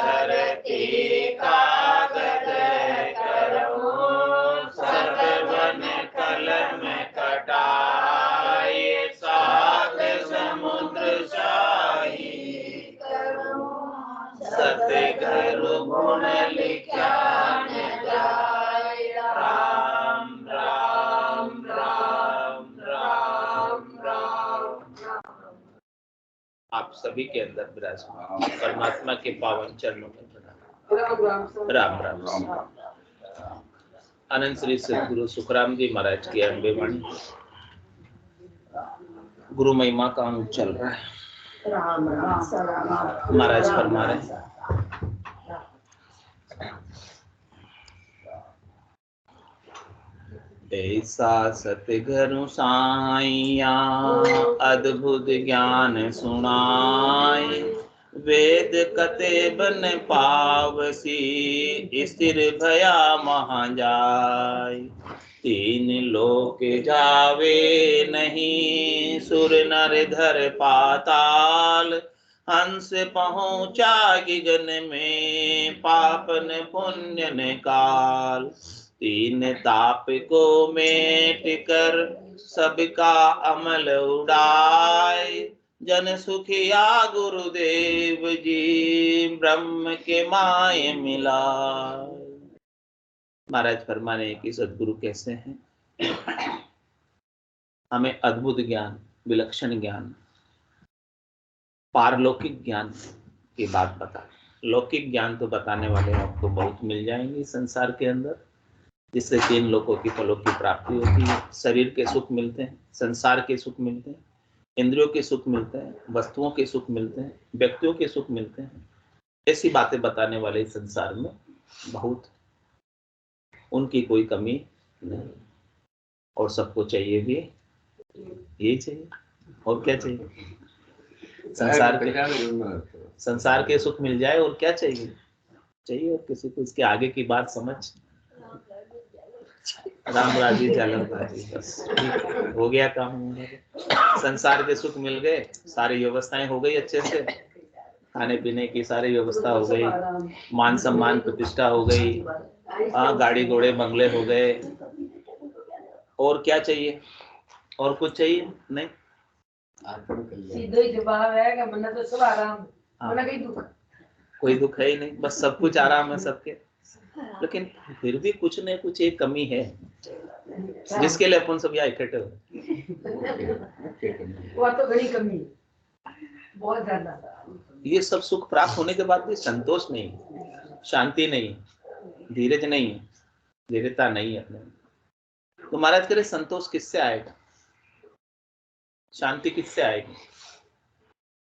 धरती कागज करूं, सतवन कलम कटाई, सात समुद्र शाही करूं, सतगुरु गुण लिखा न जाय। राम राम राम राम राम। आप सभी के अंदर विराजमान परमात्मा के पावन चरणों में प्रणाम। राम राम राम। अनंत श्री सद्गुरु सुखराम जी महाराज की अम्बे वाणी गुरु महिमा का अंग चल रहा है। महाराज फरमा रहे ऐसा सतगुरु साईया अद्भुत ज्ञान सुनाए, वेद कते बन पावसी स्थिर भया महा जाय। तीन लोक जावे नहीं, सुर नर धर पाताल, हंस पहुँचा गगन में पापन पुण्य ने काल। तीन ताप को मेट कर सबका अमल उड़ाए, जन सुखिया गुरुदेव जी ब्रह्म के माय मिलाए। महाराज फरमाने कि सद्गुरु कैसे हैं, हमें अद्भुत ज्ञान, विलक्षण ज्ञान, पारलौकिक ज्ञान की बात बता। लौकिक ज्ञान तो बताने वाले आपको बहुत मिल जाएंगे संसार के अंदर, जिससे तीन लोगों की फलों की प्राप्ति होती है। शरीर के सुख मिलते हैं, संसार के सुख मिलते हैं, इंद्रियों के सुख मिलते हैं, वस्तुओं के सुख मिलते हैं, व्यक्तियों के सुख मिलते हैं। ऐसी बातें बताने वाले संसार में बहुत, उनकी कोई कमी नहीं। और सबको चाहिए भी यही चाहिए, और क्या चाहिए। संसार के सुख मिल जाए और क्या चाहिए। चाहिए और किसी को इसके आगे की बात समझ। राम राजी जालम राजी, बस ठीक हो गया काम। संसार के सुख मिल गए, सारी व्यवस्थाएं हो गई अच्छे से, खाने पीने की सारी व्यवस्था हो गई, मान सम्मान प्रतिष्ठा हो गई, गाड़ी घोड़े बंगले हो गए, और क्या चाहिए। और कुछ चाहिए नहीं। सीधा ही जवाब है कि मन्ना तो सब आराम, मन्ना कहीं दुख, कोई दुख है ही नहीं, बस सब कुछ आराम है सबके। लेकिन फिर भी कुछ न कुछ एक कमी है, जिसके लिए अपन सब यहाँ इकट्ठे हो। वो तो बड़ी कमी, बहुत ज्यादा। ये सब सुख प्राप्त होने के बाद भी संतोष नहीं, शांति नहीं, धीरज नहीं, धीरता नहीं है अपने। तो महाराज करे संतोष किससे आएगा, शांति किससे आएगी,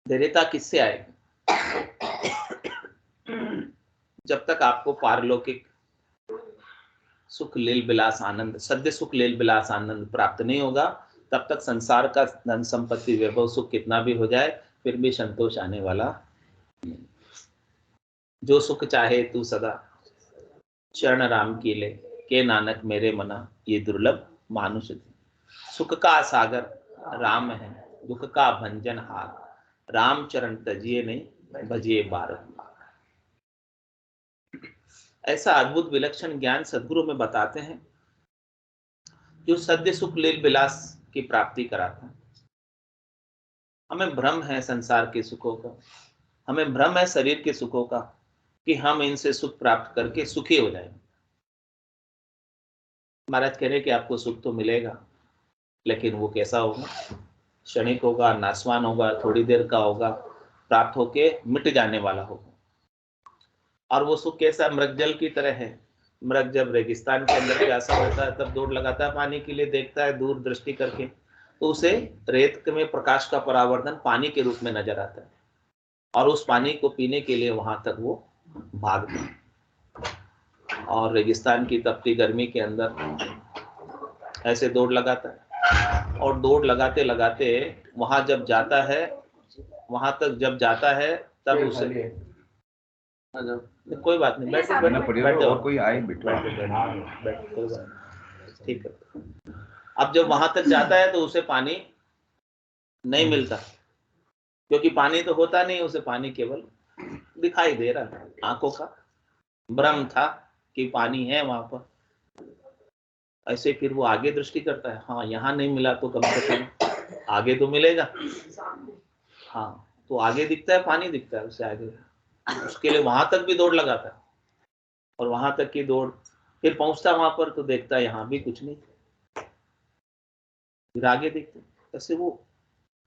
धैर्यता किससे आएगी। जब तक आपको पारलौकिक सुख लील विलास आनंद, सद्य सुख लील विलास आनंद प्राप्त नहीं होगा, तब तक संसार का धन संपत्ति वैभव सुख कितना भी हो जाए फिर भी संतोष आने वाला। जो सुख चाहे तू सदा शरण राम की ले, के नानक मेरे मना ये दुर्लभ मानुष थे। सुख का सागर राम है, दुख का भंजन हार, राम चरण तजिए नहीं भजिए बारंबार। ऐसा अद्भुत विलक्षण ज्ञान सद्गुरु में बताते हैं, जो सद्य सुख लील विलास की प्राप्ति कराता है। हमें भ्रम है संसार के सुखों का, हमें भ्रम है शरीर के सुखों का, कि हम इनसे सुख प्राप्त करके सुखी हो जाएंगे। महाराज कह रहे कि आपको सुख तो मिलेगा, लेकिन वो कैसा होगा, क्षणिक होगा, नासवान होगा, थोड़ी देर का होगा, प्राप्त होके मिट जाने वाला होगा। और वो सुख कैसा, मृगजल की तरह है। मृग जब रेगिस्तान के अंदर प्यासा होता है तब दौड़ लगाता है पानी के लिए, देखता है दूर दृष्टि करके, तो उसे रेत में प्रकाश का परावर्तन पानी के रूप में नजर आता है, और उस पानी को पीने के लिए वहां तक वो भागता है। और रेगिस्तान की तपती गर्मी के अंदर ऐसे दौड़ लगाता है, और दौड़ लगाते लगाते वहां जब जाता है, वहां तक जब जाता है तब उसे, कोई बात नहीं, बैठो, और कोई आए बैठो, ठीक है। अब जब वहां तक जाता है तो उसे पानी नहीं मिलता, क्योंकि पानी तो होता नहीं, उसे पानी केवल दिखाई दे रहा है, आंखों का भ्रम था कि पानी है वहां पर। ऐसे फिर वो आगे दृष्टि करता है, हाँ यहाँ नहीं मिला तो कम से कम आगे तो मिलेगा। हाँ, तो आगे दिखता है, पानी दिखता है उससे आगे, उसके लिए वहां तक भी दौड़ लगाता है। और वहां तक की दौड़, फिर पहुंचता वहां पर तो देखता है यहाँ भी कुछ नहीं, फिर आगे देखते। ऐसे वो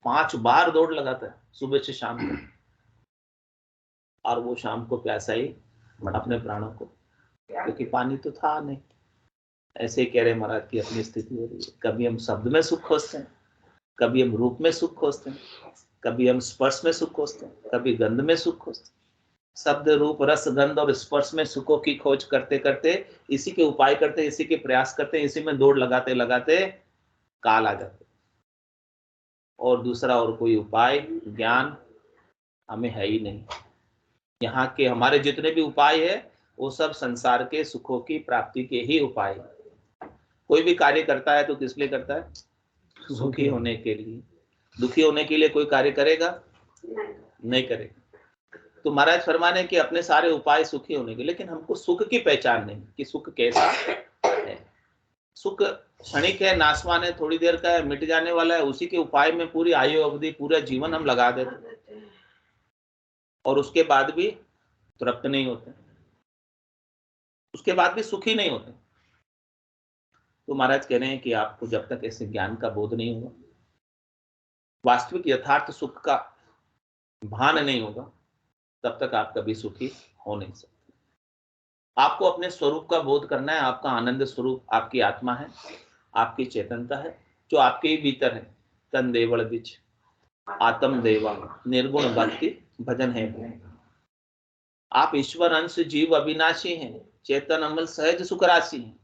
5 बार दौड़ लगाता है सुबह से शाम तक, और वो शाम को प्यासा ही अपने प्राणों को, क्योंकि पानी तो था नहीं। ऐसे ही कह रहे महाराज की अपनी स्थिति हो रही है। कभी हम शब्द में सुख खोजते हैं, कभी हम रूप में सुख खोजते हैं, कभी हम स्पर्श में सुख खोजते हैं, कभी गंध में सुख खोजते हैं। शब्द रूप रस गंध और स्पर्श में सुखों की खोज करते करते, इसी के उपाय करते, इसी के प्रयास करते, इसी में दौड़ लगाते लगाते काल आ जाते। और दूसरा और कोई उपाय ज्ञान हमें है ही नहीं। यहाँ के हमारे जितने भी उपाय है वो सब संसार के सुखों की प्राप्ति के ही उपाय है। कोई भी कार्य करता है तो किस लिए करता है? सुखी होने के लिए। दुखी होने के लिए कोई कार्य करेगा? नहीं करेगा। तो महाराज फरमाने कि अपने सारे उपाय सुखी होने के, लेकिन हमको सुख की पहचान नहीं कि सुख कैसा है। सुख क्षणिक है, नाशवान है, थोड़ी देर का है, मिट जाने वाला है। उसी के उपाय में पूरी आयु अवधि, पूरा जीवन हम लगा देते और उसके बाद भी तृप्त नहीं होते, उसके बाद भी सुखी नहीं होते। तो महाराज कह रहे हैं कि आपको जब तक ऐसे ज्ञान का बोध नहीं होगा, वास्तविक यथार्थ सुख का भान नहीं होगा, तब तक आप कभी सुखी हो नहीं सकते। आपको अपने स्वरूप का बोध करना है। आपका आनंद स्वरूप आपकी आत्मा है, आपकी चेतनता है, जो आपके ही भीतर है। तन देवल बिच आत्म देवा निर्गुण भक्ति भजन है। आप ईश्वर अंश जीव अविनाशी हैं, चेतन अमल सहज सुख राशि हैं।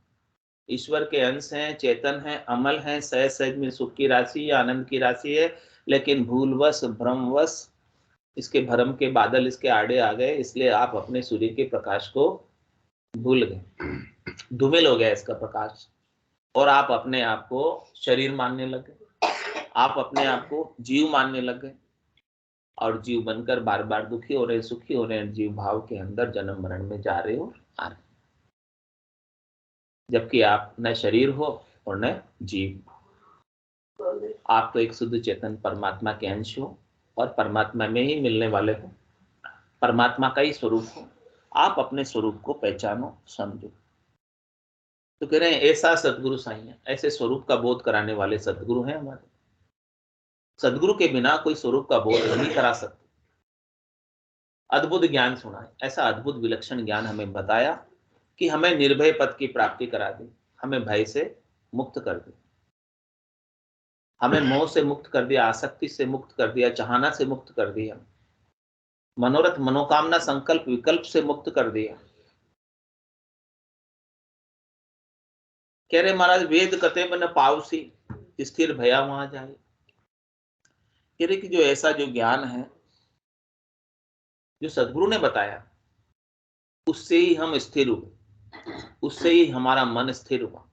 ईश्वर के अंश हैं, चेतन हैं, अमल हैं, सहज सहज में सुख की राशि या आनंद की राशि है। लेकिन भूलवश भ्रमवश इसके भ्रम के बादल इसके आड़े आ गए, इसलिए आप अपने सूर्य के प्रकाश को भूल गए, धूमिल हो गया इसका प्रकाश, और आप अपने आप को शरीर मानने लगे, आप अपने आप को जीव मानने लगे, और जीव बनकर बार बार दुखी हो रहे, सुखी हो रहे, जीव भाव के अंदर जन्म मरण में जा रहे हो, आ रहे, जबकि आप न शरीर हो और न जीव। आप तो एक शुद्ध चेतन परमात्मा के अंश हो और परमात्मा में ही मिलने वाले हो, परमात्मा का ही स्वरूप हो। आप अपने स्वरूप को पहचानो, समझो। तो कह रहे हैं ऐसा सदगुरु साईं है, ऐसे स्वरूप का बोध कराने वाले सदगुरु हैं हमारे। सदगुरु के बिना कोई स्वरूप का बोध नहीं करा सकते। अद्भुत ज्ञान सुना है, ऐसा अद्भुत विलक्षण ज्ञान हमें बताया कि हमें निर्भय पद की प्राप्ति करा दी, हमें भय से मुक्त कर दी, हमें मोह से मुक्त कर दिया, आसक्ति से मुक्त कर दिया, चाहना से मुक्त कर दिया, मनोरथ मनोकामना संकल्प विकल्प से मुक्त कर दिया। कह रहे महाराज वेद कते मन पावसी स्थिर भया वहां जाए। कह रहे कि जो ऐसा जो ज्ञान है जो सदगुरु ने बताया, उससे ही हम स्थिर हुए, उससे ही हमारा मन स्थिर हुआ।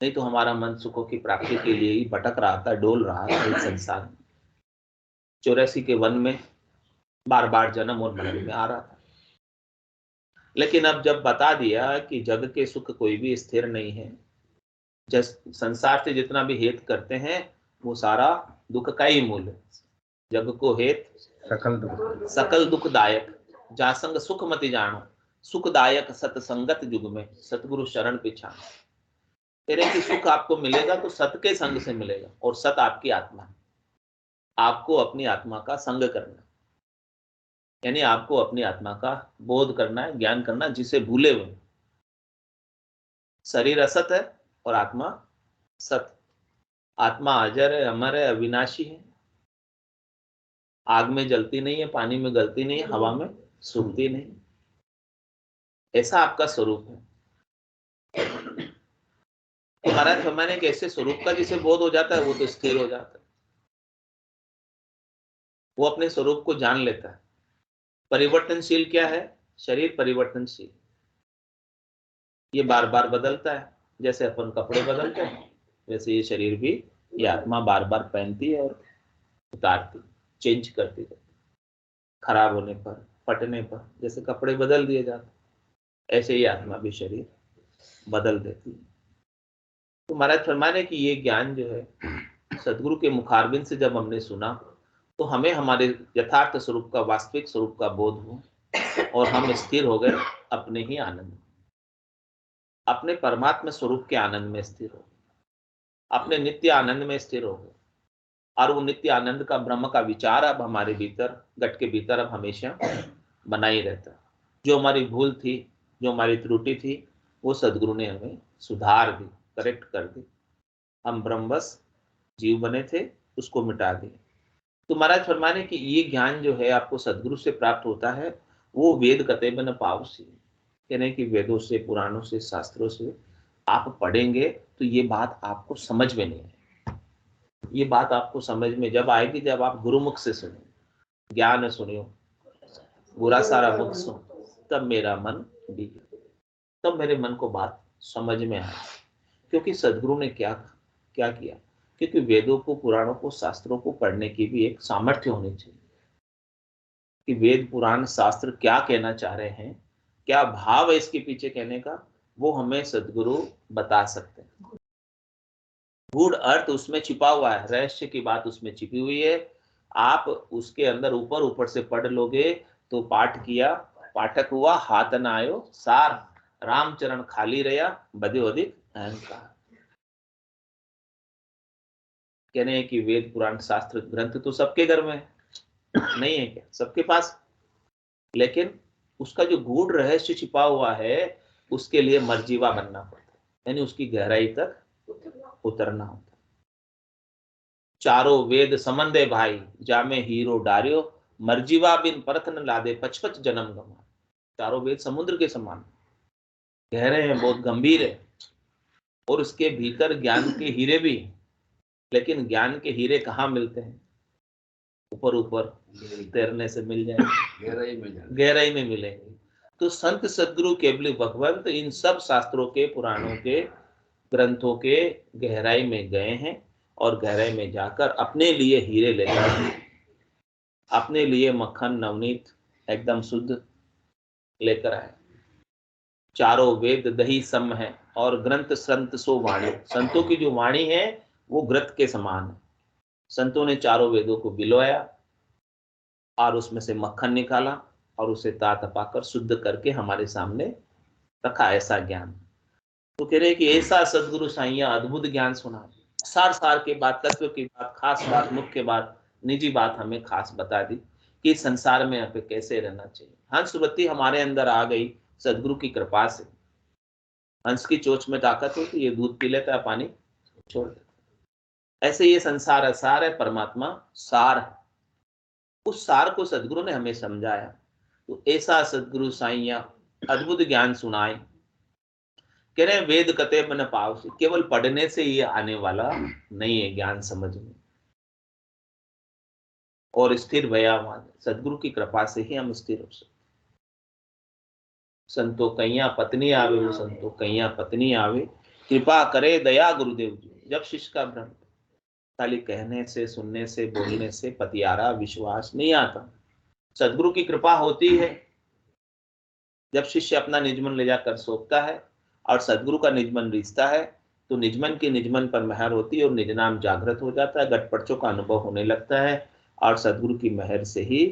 नहीं तो हमारा मन सुखों की प्राप्ति के लिए ही भटक रहा था, डोल रहा था इस संसार में, 84 के वन में बार बार जन्म और मरण में आ रहा था। लेकिन अब जब बता दिया कि जग के सुख कोई भी स्थिर नहीं है, संसार से जितना भी हेत करते हैं वो सारा दुख का ही मूल है। जग को हेत सकल दुखदायक, जासंग सुख मति जानो, सुखदायक सतसंगत युग में सतगुरु शरण पिछानो। तेरे की सुख आपको मिलेगा तो सत के संग से मिलेगा, और सत आपकी आत्मा है। आपको अपनी आत्मा का संग करना, यानी आपको अपनी आत्मा का बोध करना है, ज्ञान करना, जिसे भूले हुए। शरीर असत है और आत्मा सत। आत्मा अजर है, अमर है, अविनाशी है, आग में जलती नहीं है, पानी में गलती नहीं है, हवा में सूखती नहीं। ऐसा आपका स्वरूप है। महाराज फरमाने के ऐसे स्वरूप का जिसे बोध हो जाता है वो तो स्थिर हो जाता है, वो अपने स्वरूप को जान लेता है। परिवर्तनशील क्या है? शरीर परिवर्तनशील, ये बार बार बदलता है। जैसे अपन कपड़े बदलते हैं वैसे ये शरीर भी, ये आत्मा बार बार पहनती है और उतारती, चेंज करती रहती। खराब होने पर फटने पर जैसे कपड़े बदल दिए जाते, ऐसे ही आत्मा भी शरीर बदल देती है। तो महाराज फरमाने कि ये ज्ञान जो है सदगुरु के मुखारबिंद से जब हमने सुना तो हमें हमारे यथार्थ स्वरूप का, वास्तविक स्वरूप का बोध हुआ और हम स्थिर हो गए अपने ही आनंद, अपने परमात्मा स्वरूप के आनंद में स्थिर हो, अपने नित्य आनंद में स्थिर हो गए। और वो नित्य आनंद का, ब्रह्म का विचार अब हमारे भीतर, गट के भीतर अब हमेशा बना ही रहता। जो हमारी भूल थी, जो हमारी त्रुटि थी, वो सदगुरु ने हमें सुधार दी, करेक्ट कर दी। हम ब्रह्मवश जीव बने थे, उसको मिटा दिए। तो महाराज फरमाने कि ये ज्ञान जो है आपको सदगुरु से प्राप्त होता है, वो वेद कतेब न पावसी, यानी कि वेदों से, पुराणों से, शास्त्रों से आप पढ़ेंगे तो ये बात आपको समझ में नहीं आएगी। ये बात आपको समझ में जब आएगी जब आप गुरुमुख से सुनो, ज्ञान सुनियो, बुरा सारा मुख सुन, तब मेरा मन भी, तब मेरे मन को बात समझ में आए। क्योंकि सदगुरु ने क्या क्या किया, क्योंकि वेदों को, पुराणों को, शास्त्रों को पढ़ने की भी एक सामर्थ्य होनी चाहिए कि वेद, पुराण, शास्त्र क्या कहना चाह रहे हैं, क्या भाव है इसके पीछे कहने का, वो हमें सदगुरु बता सकते हैं। गूढ़ अर्थ उसमें छिपा हुआ है, रहस्य की बात उसमें छिपी हुई है। आप उसके अंदर ऊपर ऊपर से पढ़ लोगे तो पाठ किया, पाठक हुआ, हाथ न आयो सार, रामचरण खाली रहा, बधे अधिक अहंकार। कहने कि वेद, पुराण, शास्त्र, ग्रंथ तो सबके घर में नहीं है क्या, सबके पास, लेकिन उसका जो गूढ़ रहस्य छिपा हुआ है उसके लिए मर्जीवा बनना पड़ता है, यानी उसकी गहराई तक उतरना होता है। चारों वेद समंदे भाई, जामे हीरो डारियो, मर्जीवा बिन परत न लादे, पचपच जन्म गमा। चारों वेद समुद्र के समान गहरे हैं, बहुत गंभीर है, और उसके भीतर ज्ञान के हीरे भी, लेकिन ज्ञान के हीरे कहाँ मिलते हैं, ऊपर ऊपर तैरने से मिल जाएंगे, गहराई में मिलेंगे। तो संत सदगुरु केवल भगवंत इन सब शास्त्रों के, पुराणों के, ग्रंथों के गहराई में गए हैं और गहराई में जाकर अपने लिए हीरे ले जाए, अपने लिए मक्खन नवनीत एकदम शुद्ध लेकर आए। चारों वेद दही सम है और ग्रंथ संत सो वाणी, संतों की जो वाणी है वो घृत के समान है। संतों ने चारों वेदों को बिलोया और उसमें से मक्खन निकाला और उसे तापाकर शुद्ध करके हमारे सामने रखा, ऐसा ज्ञान। तो कह रहे कि ऐसा सदगुरु साईया अद्भुत ज्ञान सुना, सार सार के बात, तत्व की बात, खास बात, मुख्य बात, निजी बात हमें खास बता दी कि संसार में हमें कैसे रहना चाहिए। हंसवती हमारे अंदर आ गई सदगुरु की कृपा से। हंस की चोंच में ताकत होती, ये दूध पी लेता है, पानी छोड़ देता। ऐसे ये संसार असार है, परमात्मा सार है। उस सार को सदगुरु ने हमें समझाया। तो ऐसा सदगुरु साईया अद्भुत ज्ञान सुनाए। कह रहे वेद कते मन पाव से, केवल पढ़ने से ये आने वाला नहीं है ज्ञान समझ में, और स्थिर भया सदगुरु की कृपा से ही हम स्थिर हो सकते। संतो कैया पत्नी आवे, वो संतो कैया पत्नी आवे, कृपा करे दया गुरुदेव जी। जब शिष्य का भ्रम, खाली कहने से, सुनने से, बोलने से पतियारा विश्वास नहीं आता, सदगुरु की कृपा होती है। जब शिष्य अपना निजमन ले जाकर सौंपता है और सदगुरु का निजमन रिश्ता है, तो निजमन की निजमन पर महर होती है और निज नाम जागृत हो जाता है, गटपड़चों का अनुभव होने लगता है और सदगुरु की महर से ही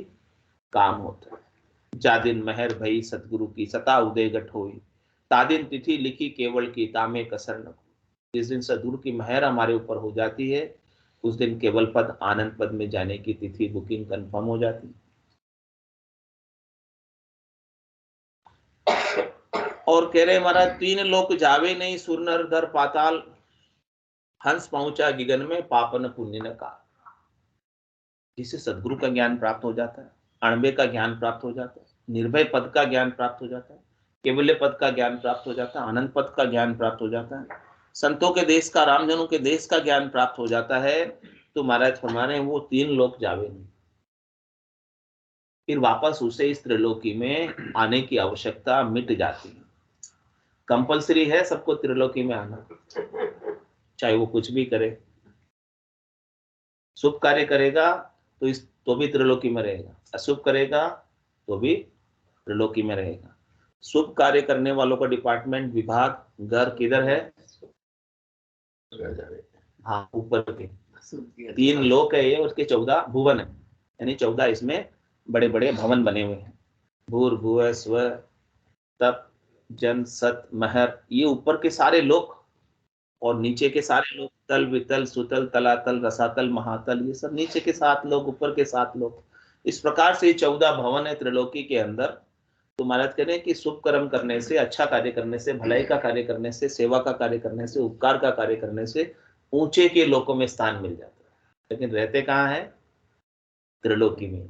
काम होता है। जादिन महर भई सदगुरु की, सता उदय गठ होई, तादिन तिथि लिखी केवल की, तामे कसर न। जिस दिन सदगुरु की महर हमारे ऊपर हो जाती है, उस दिन केवल पद, आनंद पद में जाने की तिथि बुकिंग कंफर्म हो जाती है। और कह रहे महाराज, तीन लोक जावे नहीं, सुर नर धर पाताल, हंस पहुंचा गिगन में, पापन पुण्य न काल। जिसे सदगुरु का ज्ञान प्राप्त हो जाता है, अणबे का ज्ञान प्राप्त हो जाता है, निर्भय पद का ज्ञान प्राप्त हो जाता है, केवल्य पद का ज्ञान प्राप्त हो जाता है, आनंद पद का ज्ञान प्राप्त हो जाता है, संतों के देश का, रामजनों के देश का ज्ञान प्राप्त हो जाता है, तो महाराज फरमाने वो तीन लोक जावे नहीं, फिर वापस उसे इस त्रिलोकी में आने की आवश्यकता मिट जाती है। कंपलसरी है सबको त्रिलोकी में आना, चाहे वो कुछ भी करे। शुभ कार्य करेगा तो भी त्रिलोकी में रहेगा, अशुभ करेगा तो भी त्रिलोकी में रहेगा। शुभ कार्य करने वालों का डिपार्टमेंट, विभाग, घर किधर है? हाँ, ऊपर के 3 लोक है ये, उसके 14 भुवन है, यानी 14 इसमें बड़े बड़े भवन बने हुए हैं। भूर भुव स्व तप जन सत महर, ये ऊपर के सारे लोक, और नीचे के सारे लोग तल वितल सुतल तलातल रसातल महातल, ये सब नीचे के 7 लोग, ऊपर के 7 लोग। इस प्रकार से 14 भवन है त्रिलोकी के अंदर। तो महाराज कह रहे हैं कि शुभ कर्म करने से, अच्छा कार्य करने से, भलाई का कार्य करने से, सेवा का कार्य करने से, उपकार का कार्य करने से ऊंचे के लोकों में स्थान मिल जाता है। लेकिन रहते कहाँ है? त्रिलोकी में।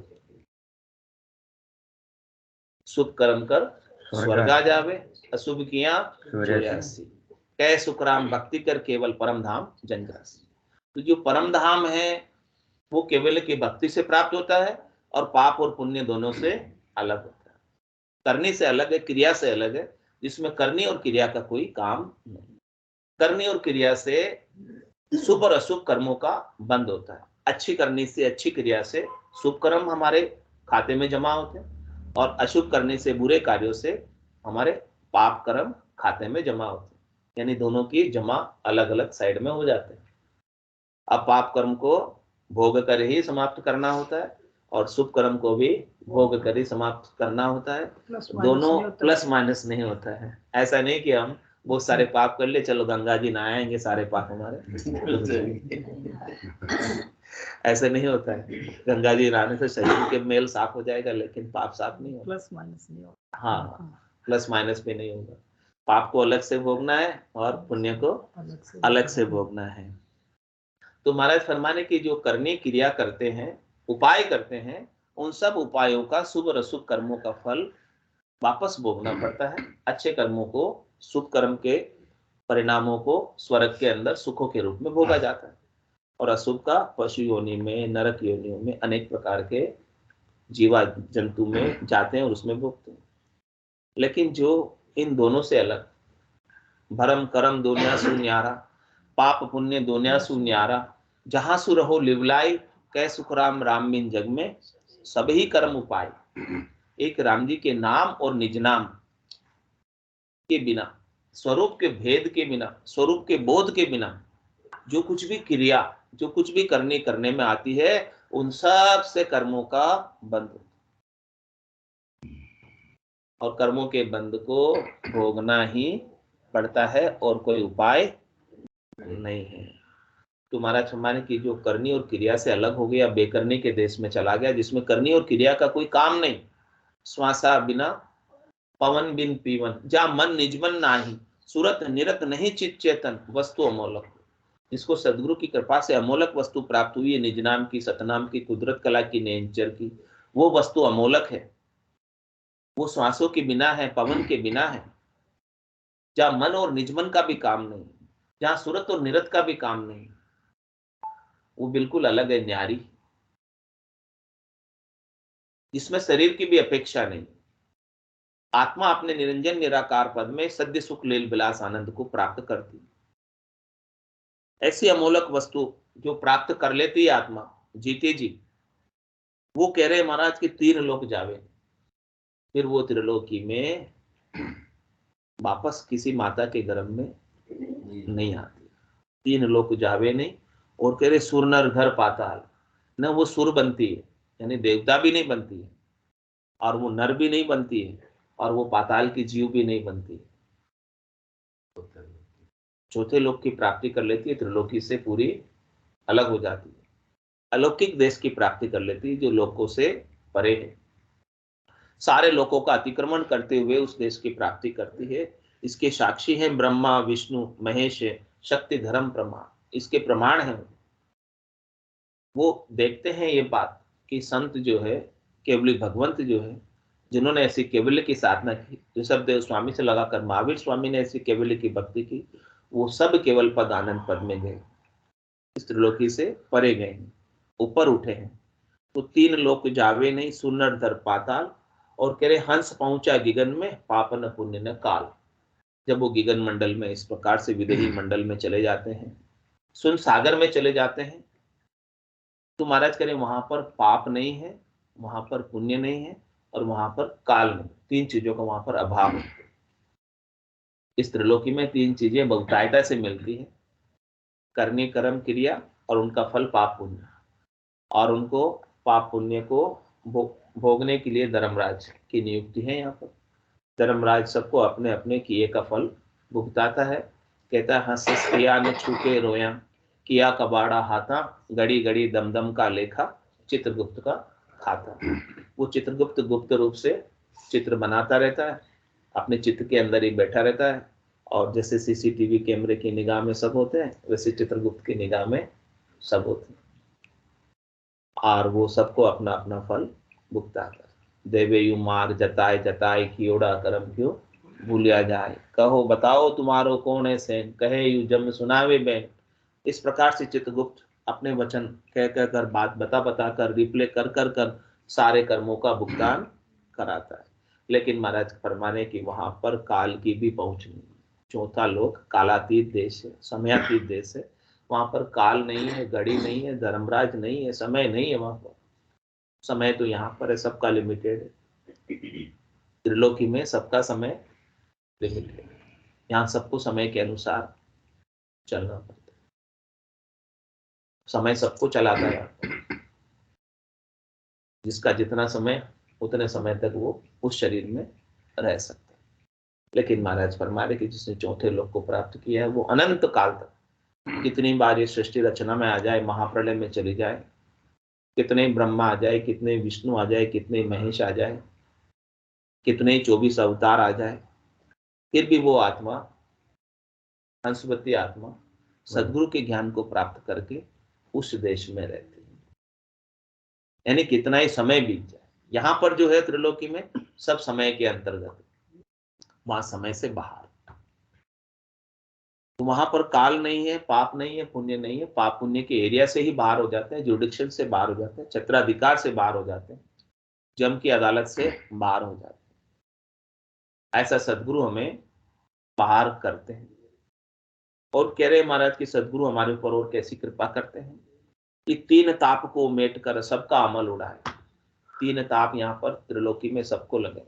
शुभ कर्म कर स्वर्गा जावे, अशुभ किया चौरासी। कै सुखराम भक्ति कर केवल परम धाम जनग्रासी। तो जो परम धाम है वो केवल की भक्ति से प्राप्त होता है, और पाप और पुण्य दोनों से अलग होता है। करनी से अलग है, क्रिया से अलग है, जिसमें करनी और क्रिया का कोई काम नहीं। करनी और क्रिया से शुभ और अशुभ कर्मों का बंद होता है। अच्छी करनी से, अच्छी क्रिया से शुभ कर्म हमारे खाते में जमा होते हैं, और अशुभ करने से, बुरे कार्यों से हमारे पाप कर्म खाते में जमा होते हैं। यानी दोनों की जमा अलग अलग साइड में हो जाते हैं। अब पाप कर्म को भोग कर ही समाप्त करना होता है, और शुभ कर्म को भी भोग कर ही समाप्त करना होता है। दोनों प्लस माइनस नहीं होता है। ऐसा नहीं कि हम बहुत सारे पाप कर ले, चलो गंगा जी नहाएंगे, सारे पाप हमारे ऐसे नहीं होता है। गंगा जी नहाने से शरीर के मेल साफ हो जाएगा, लेकिन पाप साफ नहीं होगा। प्लस माइनस नहीं होगा। हाँ, प्लस माइनस भी नहीं होगा। पाप को अलग से भोगना है और पुण्य को अलग से भोगना है। तो महाराज फरमाने की जो करनी क्रिया करते हैं, उपाय करते हैं, उन सब उपायों का शुभ और अशुभ कर्मों का फल वापस भोगना पड़ता है। अच्छे कर्मों को, शुभ कर्म के परिणामों को स्वर्ग के अंदर सुखों के रूप में भोगा जाता है, और अशुभ का पशु योनि में, नरक योनियों में, अनेक प्रकार के जीवा जंतु में जाते हैं और उसमें भोगते हैं। लेकिन जो इन दोनों से अलग, भरम करम दुनिया सु न्यारा, पाप पुण्य दुनिया सु न्यारा, जहां सु रहो लिवलाई, कै सुख राम राम बिन जग में सभी कर्म उपाय। एक राम जी के नाम और निज नाम के बिना, स्वरूप के भेद के बिना, स्वरूप के बोध के बिना जो कुछ भी क्रिया, जो कुछ भी करने में आती है, उन सब से कर्मों का बंध होता है, और कर्मों के बंध को भोगना ही पड़ता है, और कोई उपाय नहीं है। तुम्हारा क्षमाने की जो करनी और क्रिया से अलग हो गया, बेकरनी के देश में चला गया, जिसमें करनी और क्रिया का कोई काम नहीं। श्वासा बिना पवन बिन पीवन, जा मन निजमन नाही, सूरत निरत नहीं चित चेतन, वस्तु अमोलक। जिसको सदगुरु की कृपा से अमोलक वस्तु प्राप्त हुई है, निज नाम की, सतनाम की, कुदरत कला की, नेंचर की, वो वस्तु अमोलक है। वो श्वासों के बिना है, पवन के बिना है, जहां मन और निजमन का भी काम नहीं, जहां सूरत और निरत का भी काम नहीं, वो बिल्कुल अलग है, न्यारी, जिसमें शरीर की भी अपेक्षा नहीं। आत्मा अपने निरंजन निराकार पद में सद्य सुख लील विलास आनंद को प्राप्त करती। ऐसी अमोलक वस्तु जो प्राप्त कर लेती है आत्मा जीते जी, वो कह रहे महाराज कि 3 लोक जावे, फिर वो त्रिलोकी में वापस किसी माता के गर्भ में नहीं आती। 3 लोक जावे नहीं, और कह रहे सुर नर घर पाताल, न वो सुर बनती है, यानी देवता भी नहीं बनती है, और वो नर भी नहीं बनती है, और वो पाताल की जीव भी नहीं बनती है। चौथे लोक की प्राप्ति कर लेती है, त्रिलोकी से पूरी अलग हो जाती है, अलौकिक देश की प्राप्ति कर लेती है, जो लोकों से परे है। सारे लोकों का अतिक्रमण करते हुए उस देश की प्राप्ति करती है। इसके साक्षी हैं ब्रह्मा विष्णु महेश शक्ति धर्म प्रमाण, इसके प्रमाण हैं। वो देखते हैं ये बात कि संत जो है, केवली भगवंत जो है, जिन्होंने ऐसी केवल्य की साधना की, ऋषभदेव स्वामी से लगाकर महावीर स्वामी ने ऐसी केवल्य की भक्ति की, वो सब केवल पद आनंद पद में गए, इस त्रिलोकी से परे गए, ऊपर उठे हैं। तो 3 लोक जावे नहीं, सुनर धर पाताल, और कह रहे हंस पहुंचा गिगन में, पाप न पुण्य न काल। जब वो गिगन मंडल में इस प्रकार से विदेही मंडल में चले जाते हैं, सुन सागर में चले जाते हैं, तो महाराज करें वहां पर पाप नहीं है, वहां पर पुण्य नहीं है, और वहां पर काल नहीं, तीन चीजों का वहां पर अभाव है। इस त्रिलोकी में तीन चीजें बहुतायता से मिलती है, करनी कर्म क्रिया और उनका फल पाप पुण्य। और उनको पाप पुण्य को भोगने के लिए धर्मराज की नियुक्ति है। यहाँ पर धर्मराज सबको अपने अपने किए का फल भुगताता है। कहता है हंस किया न छूके रोया, किया कबाड़ा हाथा, गड़ी गड़ी दमदम का लेखा, चित्रगुप्त का खाता। वो चित्रगुप्त गुप्त रूप से चित्र बनाता रहता है, अपने चित्र के अंदर ही बैठा रहता है। और जैसे सीसीटीवी कैमरे की निगाह में सब होते हैं, वैसे चित्रगुप्त की निगाह में सब होते हैं। और वो सबको अपना अपना फल भुगताता है। देवे यू मार जताए जताए, कियोड़ा कर्म क्यों भूलिया जाए, कहो बताओ तुम्हारो कौन है सैन, कहे यू जम सुनावे बैन। इस प्रकार से चित्रगुप्त अपने वचन कह कह कर, बात बता बता कर, रिप्ले कर कर कर सारे कर्मों का भुगतान कराता है। लेकिन महाराज फरमाने की वहां पर काल की भी पहुंच नहीं। चौथा लोक कालातीत देश है, समयातीत देश है। वहां पर काल नहीं है, घड़ी नहीं है, धर्मराज नहीं है, समय नहीं है। वहां पर समय तो यहाँ पर है, सबका लिमिटेड है। त्रिलोकी में सबका समय लिमिटेड है। यहाँ सबको समय के अनुसार चलना पड़ता है। समय सबको चलाता है। जिसका जितना समय, उतने समय तक वो उस शरीर में रह सकता है। लेकिन महाराज फरमा रहे कि जिसने चौथे लोक को प्राप्त किया है, वो अनंत काल तक, कितनी बार ये सृष्टि रचना में आ जाए, महाप्रलय में चली जाए, कितने ब्रह्मा आ जाए, कितने विष्णु आ जाए, कितने महेश आ जाए, कितने 24 अवतार आ जाए, फिर भी वो आत्मा, हंसवती आत्मा, सदगुरु के ज्ञान को प्राप्त करके उस देश में रहती है। यानी कितना ही समय बीत जाए, यहाँ पर जो है त्रिलोकी में सब समय के अंतर्गत, वहां समय से बाहर। तो वहां पर काल नहीं है, पाप नहीं है, पुण्य नहीं है। पाप पुण्य के एरिया से ही बाहर हो जाते हैं, जुडिक्शन से बाहर हो जाते हैं, छत्राधिकार से बाहर हो जाते हैं, जम की अदालत से बाहर हो जाते हैं। ऐसा सदगुरु हमें बाहर करते हैं। और कह रहे महाराज की सदगुरु हमारे ऊपर और कैसी कृपा करते हैं कि तीन ताप को मेट कर सबका अमल उड़ाए। तीन ताप यहाँ पर त्रिलोकी में सबको लगे।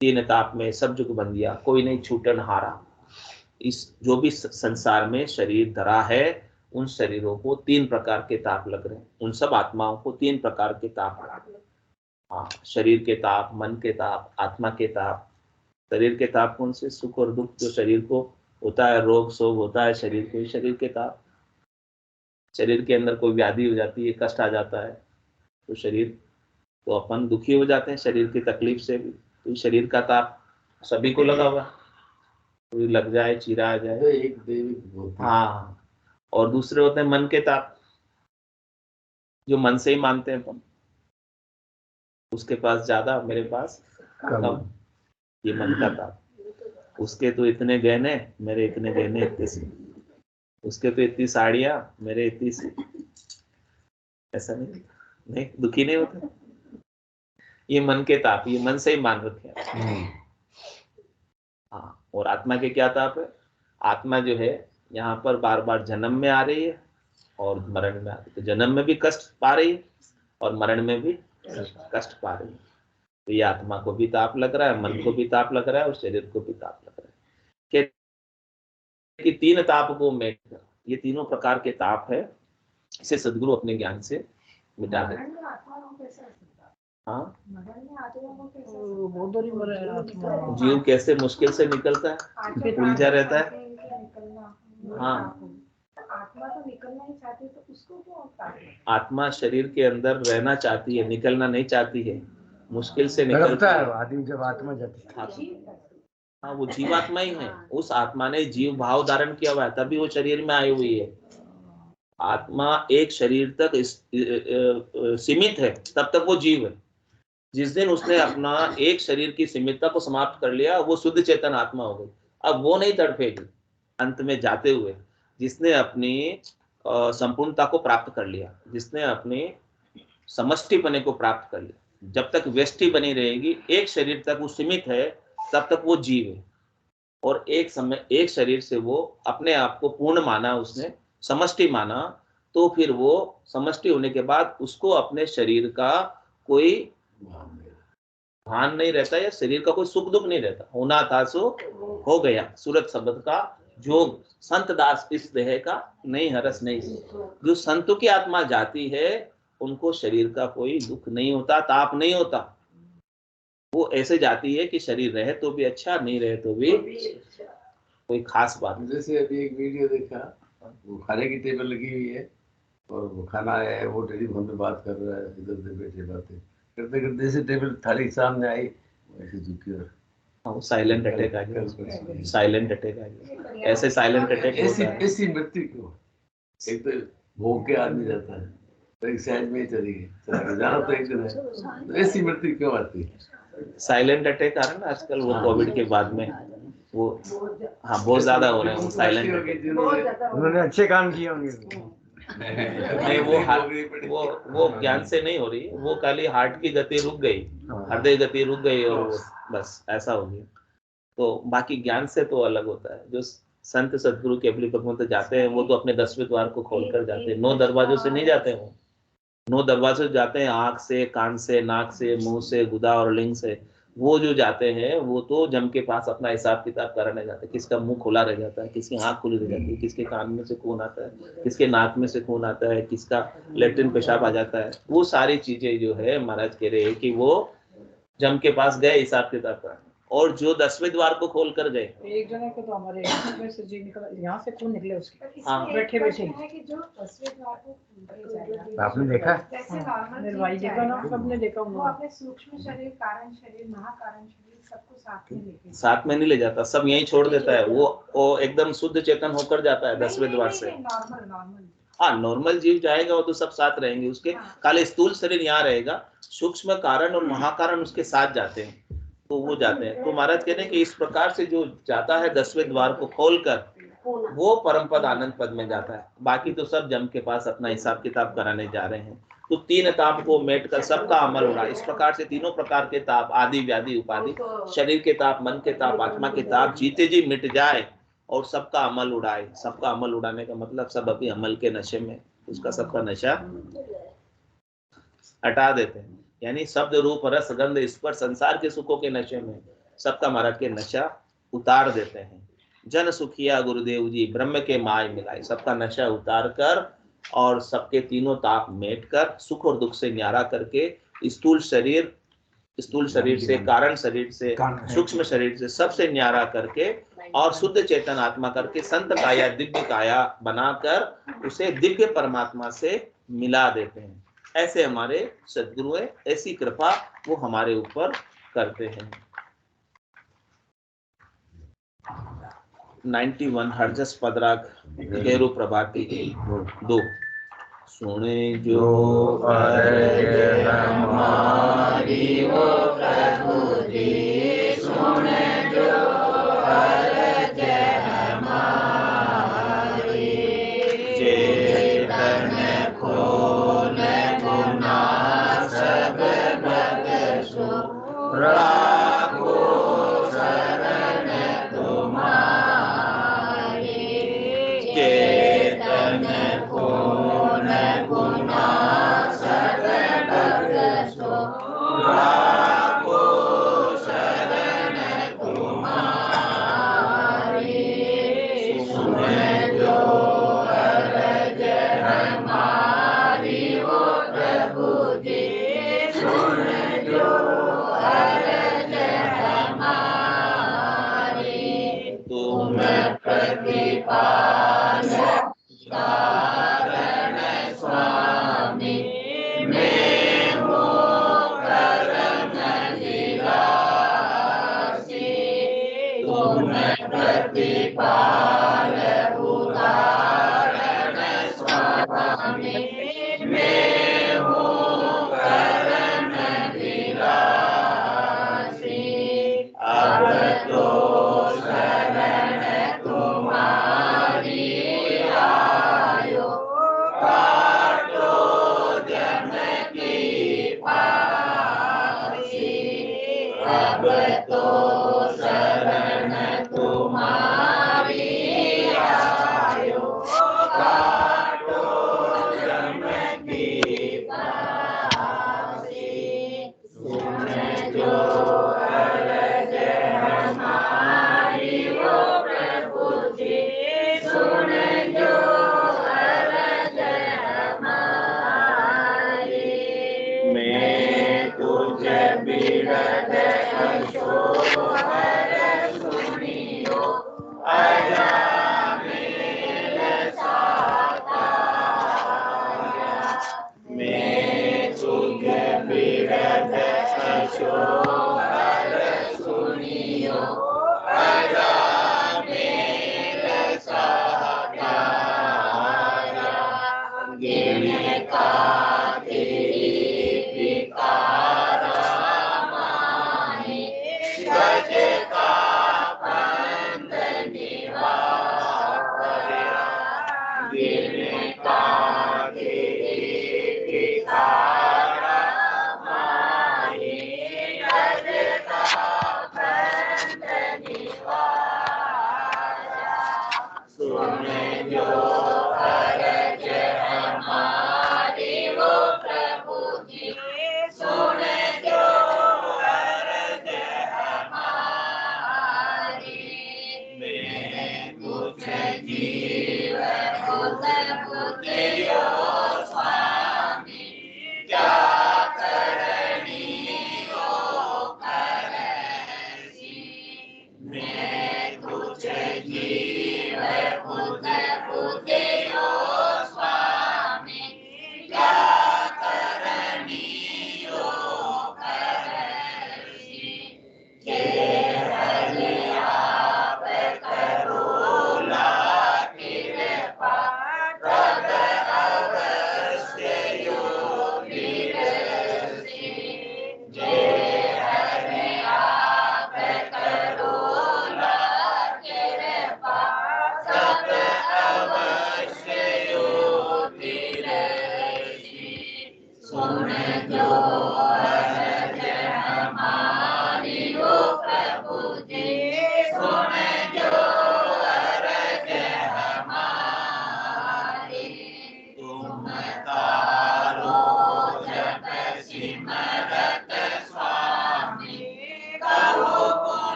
तीन ताप में सब जुग बंदिया, कोई नहीं छूटन हारा। इस जो भी संसार में शरीर धरा है, उन शरीरों को तीन प्रकार के ताप लग रहे हैं। उन सब आत्माओं को तीन प्रकार के ताप लग रहे हैं। हाँ, शरीर के ताप, मन के ताप, आत्मा के ताप। शरीर के ताप कौन से? सुख और दुख जो शरीर को होता है, रोग शोक होता है शरीर को, शरीर के ताप। शरीर के अंदर कोई व्याधि हो जाती है, कष्ट आ जाता है, तो शरीर, तो अपन दुखी हो जाते हैं शरीर की तकलीफ से भी। तो शरीर का ताप सभी को लगा हुआ, कोई लग जाए, चीरा आ जाए, एक हाँ। और दूसरे होते हैं मन के ताप, जो मन से ही मानते हैं अपन, उसके पास ज्यादा, मेरे पास कम, ये मन का ताप। उसके तो इतने गहने, मेरे इतने गहने, इतने से। उसके तो इतनी साड़ियां, मेरे इतनी सी। ऐसा नहीं, दुखी नहीं होते। ये मन के ताप, ये मन से ही मान रखे हैं। हाँ, और आत्मा के क्या ताप है? आत्मा जो है यहाँ पर बार बार जन्म में आ रही है और मरण में आ रही है। तो जन्म में भी कष्ट पा रही है और मरण में भी कष्ट पा रही है। तो ये आत्मा को भी ताप लग रहा है, मन को भी ताप लग रहा है और शरीर को भी ताप लग रहा है। कि तीन ताप को मेट कर, ये तीनों प्रकार के ताप है, इसे सदगुरु अपने ज्ञान से मिटा देते। हाँ, जीव कैसे मुश्किल से निकलता है, उलझा रहता है। हाँ, आत्मा तो निकलना ही चाहती है, तो उसको क्यों? आत्मा शरीर के अंदर रहना चाहती है, निकलना नहीं चाहती है, मुश्किल से निकलता है आदमी जब आत्मा जाती है। हाँ, वो जीवात्मा ही है। उस आत्मा ने जीव भाव धारण किया हुआ है, तभी वो शरीर में आई हुई है। आत्मा एक शरीर तक सीमित है, तब तक वो जीव है। जिस दिन उसने अपना एक शरीर की सीमितता को समाप्त कर लिया, वो शुद्ध चेतन आत्मा हो गई। अब वो नहीं तड़पेगी अंत में जाते हुए। जिसने अपनी संपूर्णता को प्राप्त कर लिया, जिसने अपने समष्टिपने को प्राप्त कर लिया, जब तक व्यष्टि बनी रहेगी, एक शरीर तक वो सीमित है, तब तक वो जीव है। और एक समय एक शरीर से वो अपने आप को पूर्ण माना, उसने समष्टि माना, तो फिर वो समष्टि होने के बाद उसको अपने शरीर का कोई भान नहीं रहता या शरीर का कोई सुख दुख नहीं रहता। होना था सो हो गया, सूरत शब्द का जोग। संत दास इस देह का नहीं हरस नहीं। जो संतों की आत्मा जाती है उनको शरीर का कोई दुख नहीं होता, ताप नहीं होता। वो ऐसे जाती है कि शरीर रहे तो भी अच्छा, नहीं रहे तो भी कोई खास बात नहीं। जैसे अभी एक वीडियो देखा, वो खाने की टेबल लगी हुई है और वो खाना आया है, वो टेलीफोन पे बात कर रहा है, इधर उधर बैठे बातें करते करते जैसे टेबल थाली सामने आई वैसे झुकी और साइलेंट अटैक आ गया, साइलेंट अटैक आ गया। ऐसे साइलेंट अटैक होता है। ऐसी मृत्यु क्यों? एक तो भोग के आदमी जाता है, तो एक साइड में ही चली गई, जाना तो एक दिन है, तो ऐसी मृत्यु क्यों आती है? साइलेंट अटैक आ रहा है ना आजकल, वो कोविड के बाद में वो हाँ बहुत ज्यादा हो रहे हैं वो साइलेंट अटैक। उन्होंने अच्छे काम किए होंगे। नहीं, वो ज्ञान से नहीं हो रही, वो खाली हार्ट की गति रुक गई, हृदय गति रुक गई और वो बस ऐसा हो गया। तो बाकी ज्ञान से तो अलग होता है। जो संत सदगुरु के अबली भगवंत जाते हैं वो तो अपने 10वें द्वार को खोलकर जाते हैं, 9 दरवाजों से नहीं जाते। वो 9 दरवाजे जाते हैं, आंख से, कान से, नाक से, मुंह से, गुदा और लिंग से। वो जो जाते हैं वो तो जम के पास अपना हिसाब किताब कराने जाते हैं। किसका मुंह खुला रह जाता है, किसकी आंख खुली रह जाती है, किसके कान में से खून आता है, किसके नाक में से खून आता है, किसका लेट्रिन पेशाब आ जाता है। वो सारी चीजें जो है महाराज कह रहे हैं कि वो जम के पास गए हिसाब किताब कराने। और जो 10वें द्वार को खोल कर गए, एक जने को तो हमारे में से जी निकला, यहाँ से खून निकले उसके। हाँ। बैठे बैठे है कि जो 10वें द्वार को खुलते जाएगा, आपने देखा? जैसे नॉर्मल भाई देखा ना, सबने देखा। वो अपने सूक्ष्म शरीर, कारण शरीर, महाकारण शरीर सबको साथ में लेके साथ में नहीं ले जाता, सब यहीं छोड़ देता है। वो एकदम शुद्ध चेतन होकर जाता है 10वें द्वार से। नॉर्मल हाँ, नॉर्मल जीव जाएगा वो तो सब साथ रहेंगे उसके। खाली स्थूल शरीर यहाँ रहेगा, सूक्ष्म कारण और महाकारण उसके साथ जाते हैं, तो वो जाते हैं। तो महाराज कहते हैं कि इस प्रकार से जो जाता है 10वें द्वार को खोलकर वो परम पद आनंद पद में जाता है। बाकी तो सब जम के पास अपना हिसाब किताब कराने जा रहे हैं। तो 3 ताप को मेट कर सबका अमल उड़ा। इस प्रकार से तीनों प्रकार के ताप, आदि व्याधि उपाधि, शरीर के ताप, मन के ताप, आत्मा के ताप जीते जी मिट जाए और सबका अमल उड़ाए। सबका अमल उड़ाने का मतलब सब अभी अमल के नशे में, उसका सबका नशा हटा देते हैं। यानी शब्द रूप रस गंध स्पर्श संसार के सुखों के नशे में सबका महाराज के नशा उतार देते हैं। जन सुखिया गुरुदेव जी ब्रह्म के माय मिलाए, सबका नशा उतार कर और सबके तीनों ताप मेट कर सुख और दुख से न्यारा करके स्थूल शरीर से, कारण शरीर से, सूक्ष्म शरीर से, सबसे न्यारा करके और शुद्ध चेतन आत्मा करके संत काया, दिव्य काया बनाकर उसे दिव्य परमात्मा से मिला देते हैं। ऐसे हमारे सदगुरु है, ऐसी कृपा वो हमारे ऊपर करते हैं। 91 हर्जस पदराग गेरु प्रभाती 2 सुने जो अर्ज हमारी वो प्रभु जी, सुने जो अर्ज हमारी, चेतन खोल गुना सब बख्शो, राखो शरण तुम्हारी, चेतन खोल गुना सब बख्शो, राखो शरण तुम्हारी, सुन जो अर्ज हमारी वो प्रभु जी, सुन जो अर्ज हमारी, तुम प्रतिपाल कारण स्वामी, मैं हूँ करम विलासी, तुम प्रतिपाल उदाहरण स्वामी, मैं हूँ करम विलासी, अब तो शरण तुम्हारी आयो, काटो जन की पासी, अब तो शरण तुम्हारी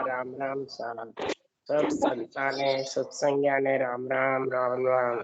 राम राम सा सब संताने सत्संग्याने राम राम राम राम राम